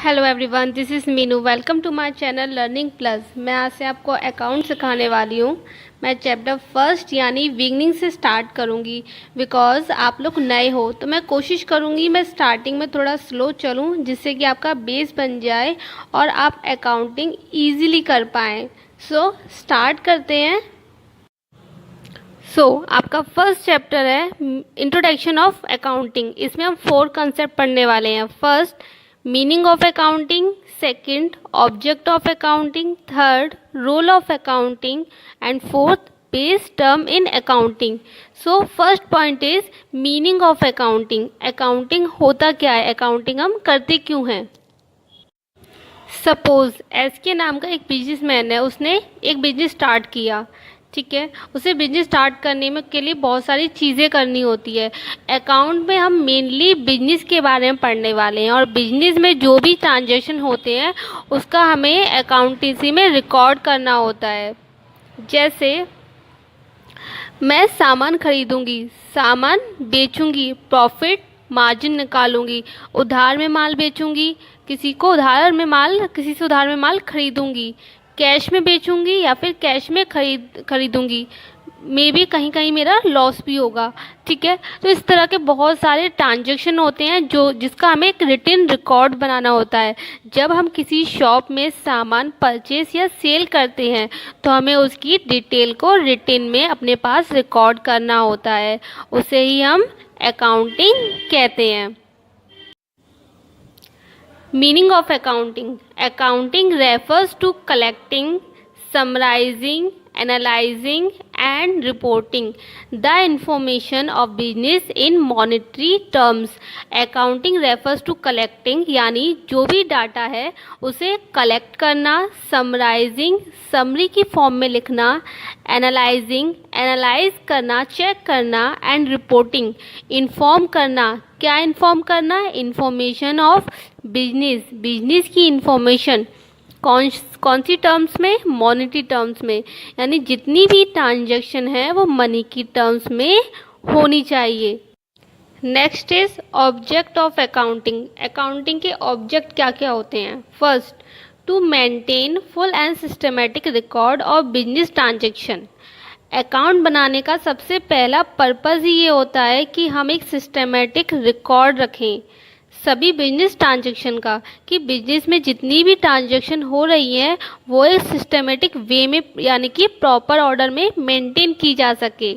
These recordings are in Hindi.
Hello everyone, this is Meenu. Welcome to my channel learning plus. मैं आज से आपको अकाउंट सिखाने वाली हूँ। मैं चैप्टर फर्स्ट यानी बिगनिंग से स्टार्ट करूँगी। बिकॉज़ आप लोग नए हो तो मैं कोशिश करूँगी मैं स्टार्टिंग में थोड़ा स्लो चलूँ, जिससे कि आपका बेस बन जाए और आप अकाउंटिंग ईज़िली कर पाएँ। सो स्टार्ट करते हैं। आपका फर्स्ट चैप्टर है इंट्रोडक्शन ऑफ अकाउंटिंग। इसमें हम 4 कंसेप्ट पढ़ने वाले हैं। First, meaning of accounting. Second, object of accounting. Third, role of accounting. And fourth, base term in accounting. So first point is meaning of accounting. Accounting होता क्या है, अकाउंटिंग हम करते क्यों हैं। सपोज एस के नाम का एक बिजनेसमैन है, उसने एक बिजनेस स्टार्ट किया। ठीक है, उसे बिजनेस स्टार्ट करने में के लिए बहुत सारी चीज़ें करनी होती है। अकाउंट में हम मेनली बिजनेस के बारे में पढ़ने वाले हैं और बिजनेस में जो भी ट्रांजैक्शन होते हैं उसका हमें अकाउंटेंसी में रिकॉर्ड करना होता है। जैसे मैं सामान खरीदूंगी, सामान बेचूंगी, प्रॉफिट मार्जिन निकालूंगी, उधार में माल बेचूंगी, किसी से उधार में माल खरीदूंगी, कैश में बेचूंगी या फिर कैश में खरीदूंगी। मे बी कहीं कहीं मेरा लॉस भी होगा। ठीक है, तो इस तरह के बहुत सारे ट्रांजैक्शन होते हैं जिसका हमें एक रिटन रिकॉर्ड बनाना होता है। जब हम किसी शॉप में सामान परचेस या सेल करते हैं तो हमें उसकी डिटेल को रिटन में अपने पास रिकॉर्ड करना होता है। उसे ही हम अकाउंटिंग कहते हैं। Meaning of accounting. Accounting refers to collecting, summarising, analyzing and reporting the information of business in monetary terms. Accounting refers to collecting यानी जो भी डाटा है उसे कलेक्ट करना, समराइजिंग समरी की फॉर्म में लिखना, एनालाइजिंग एनालाइज करना, चेक करना, एंड रिपोर्टिंग इन्फॉर्म करना। क्या इन्फॉर्म करना? इंफॉर्मेशन ऑफ बिजनेस, बिजनेस की इंफॉर्मेशन। कौन सी टर्म्स में? मॉनेटरी टर्म्स में, यानी जितनी भी ट्रांजैक्शन है वो मनी की टर्म्स में होनी चाहिए। Next is object of accounting. Accounting के ऑब्जेक्ट क्या क्या होते हैं? First, to maintain full and systematic record of business transaction. Account बनाने का सबसे पहला पर्पज़ ही ये होता है कि हम एक सिस्टमेटिक रिकॉर्ड रखें सभी बिजनेस ट्रांजैक्शन का, कि बिजनेस में जितनी भी ट्रांजैक्शन हो रही हैं वो एक सिस्टमेटिक वे में यानी कि प्रॉपर ऑर्डर में मेंटेन की जा सके।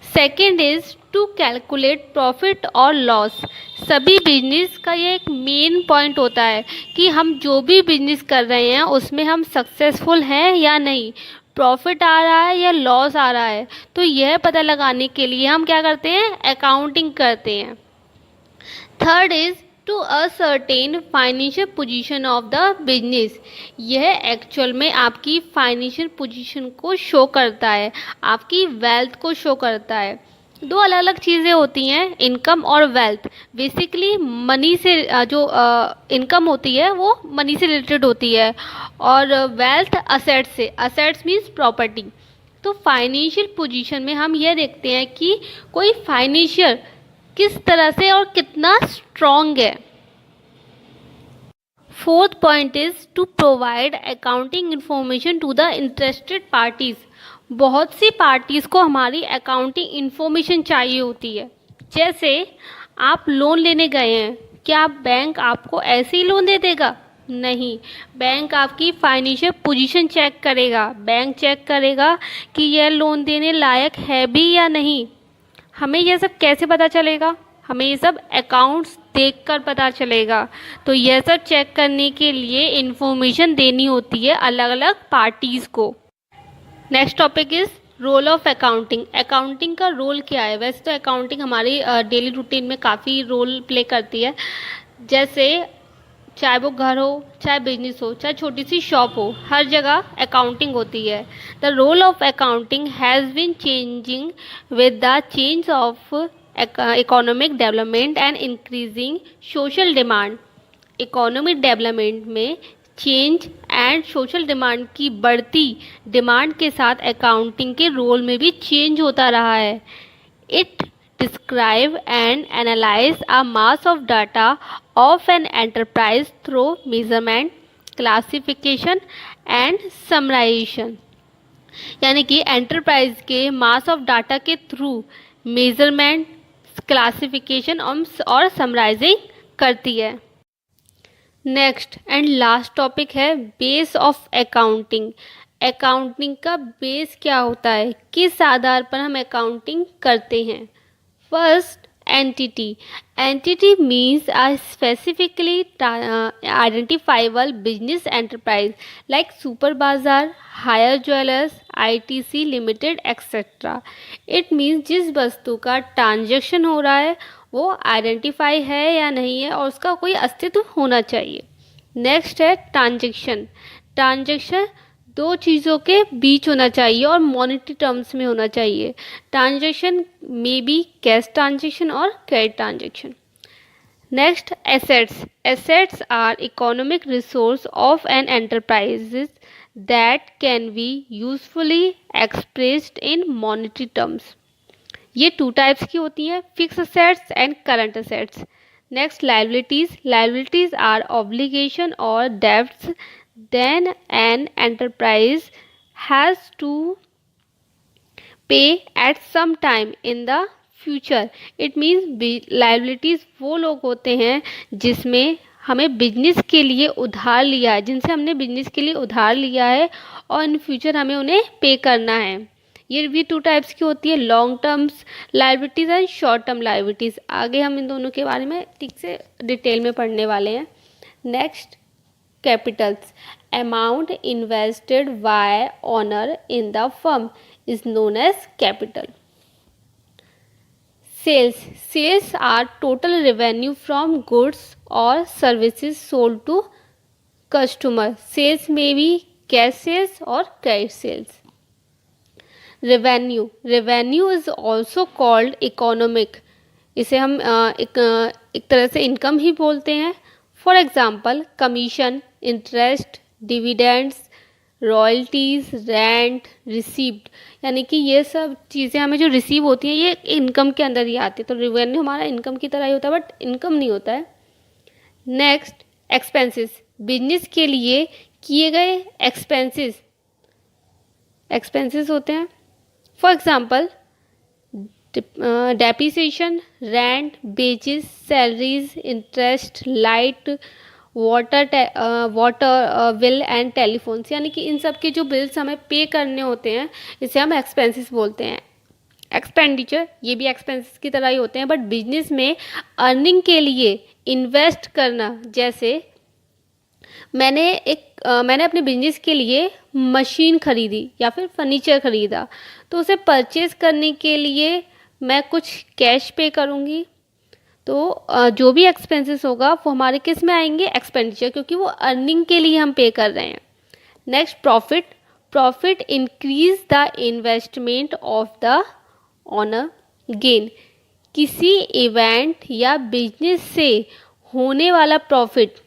Second is to calculate profit और लॉस। सभी बिजनेस का ये एक मेन पॉइंट होता है कि हम जो भी बिजनेस कर रहे हैं उसमें हम सक्सेसफुल हैं या नहीं, प्रॉफिट आ रहा है या लॉस आ रहा है। तो यह पता लगाने के लिए हम क्या करते हैं? अकाउंटिंग करते हैं। Third is to ascertain financial position of the business. यह एक्चुअल में आपकी फाइनेंशियल पोजीशन को शो करता है, आपकी वेल्थ को शो करता है। दो अलग अलग चीज़ें होती हैं, इनकम और वेल्थ। बेसिकली मनी से जो इनकम होती है वो मनी से रिलेटेड होती है और वेल्थ असेट्स से। Assets means property. तो फाइनेंशियल पोजीशन में हम यह देखते हैं कि कोई फाइनेंशियल किस तरह से और कितना स्ट्रॉन्ग है। Fourth point is to provide accounting information to the interested parties. बहुत सी पार्टीज को हमारी अकाउंटिंग इंफॉर्मेशन चाहिए होती है। जैसे आप लोन लेने गए हैं, क्या बैंक आपको ऐसे ही लोन दे देगा? नहीं, बैंक आपकी फाइनेंशियल पोजीशन चेक करेगा। बैंक चेक करेगा कि यह लोन देने लायक है भी या नहीं। हमें यह सब कैसे पता चलेगा? हमें ये सब अकाउंट्स देखकर पता चलेगा। तो यह सब चेक करने के लिए इंफॉर्मेशन देनी होती है अलग अलग पार्टीज़ को। Next topic is role of accounting. Accounting का रोल क्या है? वैसे तो अकाउंटिंग हमारी डेली रूटीन में काफ़ी रोल प्ले करती है। जैसे चाहे वो घर हो, चाहे बिजनेस हो, चाहे छोटी सी शॉप हो, हर जगह अकाउंटिंग होती है। The role of accounting has been changing with the change of economic development and increasing social demand. Economic development में चेंज एंड सोशल डिमांड की बढ़ती डिमांड के साथ अकाउंटिंग के रोल में भी चेंज होता रहा है। It describe and analyze a mass of data of an enterprise through measurement, classification and summarization। यानी कि एंटरप्राइज के मास ऑफ डाटा के थ्रू मेजरमेंट, क्लासिफिकेशन और समराइजिंग करती है। नेक्स्ट एंड लास्ट टॉपिक है बेस ऑफ अकाउंटिंग। अकाउंटिंग का बेस क्या होता है, किस आधार पर हम अकाउंटिंग करते हैं। First, entity. Entity means a specifically identifiable business enterprise like super bazaar, hire jewelers, ITC limited etc. It means जिस वस्तु का ट्रांजैक्शन हो रहा है वो आइडेंटिफाई है या नहीं है और उसका कोई अस्तित्व होना चाहिए। नेक्स्ट है ट्रांजैक्शन। ट्रांजैक्शन दो चीज़ों के बीच होना चाहिए और मॉनेटरी टर्म्स में होना चाहिए। ट्रांजैक्शन में बी कैश ट्रांजैक्शन और credit transaction. Next, assets. Assets are economic resource of an enterprises that can be usefully expressed in monetary terms. ये टू टाइप्स की होती हैं, fix assets and current assets. Next, liabilities. Liabilities are obligation और debts then an enterprise has to pay at some time in the future. It means liabilities वो लोग होते हैं जिसमें हमें बिजनेस के लिए उधार लिया है, जिनसे हमने बिजनेस के लिए उधार लिया है और इन फ्यूचर हमें उन्हें पे करना है। ये भी टू टाइप्स की होती है, long terms liabilities and short term liabilities. आगे हम इन दोनों के बारे में ठीक से डिटेल में पढ़ने वाले हैं। Next, capitals. Amount invested by owner in the firm is known as capital. Sales. Sales are total revenue from goods or services sold to customer. Sales may be cash sales or credit sales. Revenue. Revenue is also called economic. इसे हम एक तरह से इनकम ही बोलते हैं। For example, commission, interest, dividends, royalties, rent, received, यानी कि ये सब चीज़ें हमें जो रिसीव होती हैं ये इनकम के अंदर ही आती है। तो रेवेन्यू हमारा इनकम की तरह ही होता है बट इनकम नहीं होता है। Next, expenses. बिजनेस के लिए किए गए एक्सपेंसेस होते हैं। For example, depreciation, rent, badges, salaries, interest, light, water bill and telephones, यानी कि इन सब के जो बिल्स हमें पे करने होते हैं इसे हम एक्सपेंसेस बोलते हैं। एक्सपेंडिचर, ये भी एक्सपेंसेस की तरह ही होते हैं बट बिजनेस में अर्निंग के लिए इन्वेस्ट करना, जैसे मैंने अपने बिजनेस के लिए मशीन खरीदी या फिर फर्नीचर खरीदा तो उसे परचेज करने के लिए मैं कुछ कैश पे करूँगी। तो जो भी एक्सपेंसेस होगा वो हमारे किस में आएंगे, एक्सपेंडिचर, क्योंकि वो अर्निंग के लिए हम पे कर रहे हैं। Next, profit. Profit increase the investment of the owner. Gain, किसी इवेंट या बिजनेस से होने वाला प्रॉफिट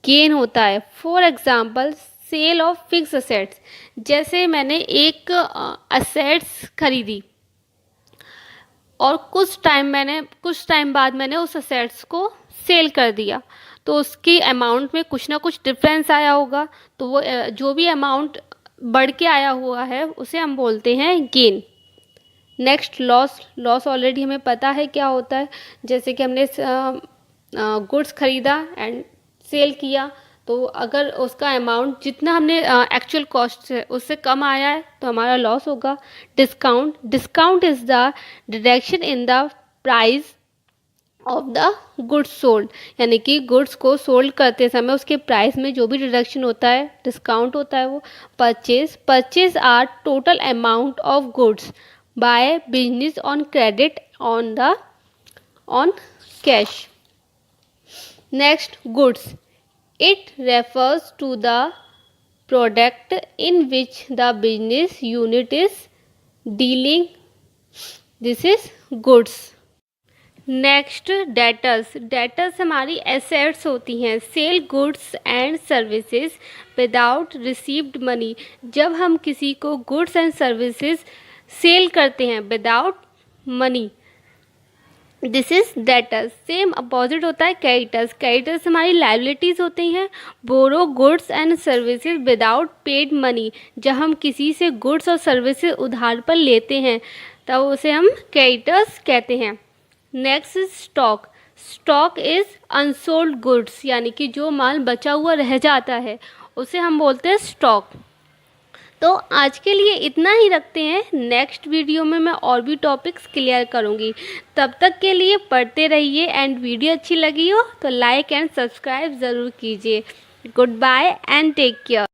गेन होता है। For example, sale of fix assets, जैसे मैंने एक असेट्स खरीदी और कुछ टाइम बाद मैंने उस असेट्स को सेल कर दिया तो उसकी अमाउंट में कुछ ना कुछ डिफरेंस आया होगा, तो वो जो भी अमाउंट बढ़ के आया हुआ है उसे हम बोलते हैं gain. Next, loss. Loss already हमें पता है क्या होता है, जैसे कि हमने गुड्स खरीदा एंड सेल किया तो अगर उसका अमाउंट जितना हमने एक्चुअल कॉस्ट से उससे कम आया है तो हमारा लॉस होगा। Discount. Discount is the deduction in the price of the goods sold, यानी कि गुड्स को सोल्ड करते समय उसके प्राइस में जो भी डिडक्शन होता है डिस्काउंट होता है वो। Purchase. Purchase are total amount of goods by business on credit on cash. Next, goods. It refers to the product in which the business unit is dealing. This is goods. Next, debtors. Debtors हमारी assets होती हैं। Sell goods and services without received money. जब हम किसी को goods and services सेल करते हैं without money this is debtors. Same opposite होता है क्रेडिटर्स। क्रेडिटर्स हमारी लाइबिलिटीज़ होती हैं। Borrow goods and services without paid money, जब हम किसी से गुड्स और सर्विसेज उधार पर लेते हैं तब उसे हम क्रेडिटर्स कहते हैं। Next is stock. Stock is unsold goods, यानी कि जो माल बचा हुआ रह जाता है उसे हम बोलते हैं स्टॉक। तो आज के लिए इतना ही रखते हैं। नेक्स्ट वीडियो में मैं और भी टॉपिक्स क्लियर करूँगी। तब तक के लिए पढ़ते रहिए एंड वीडियो अच्छी लगी हो तो लाइक एंड सब्सक्राइब ज़रूर कीजिए। Goodbye and take care.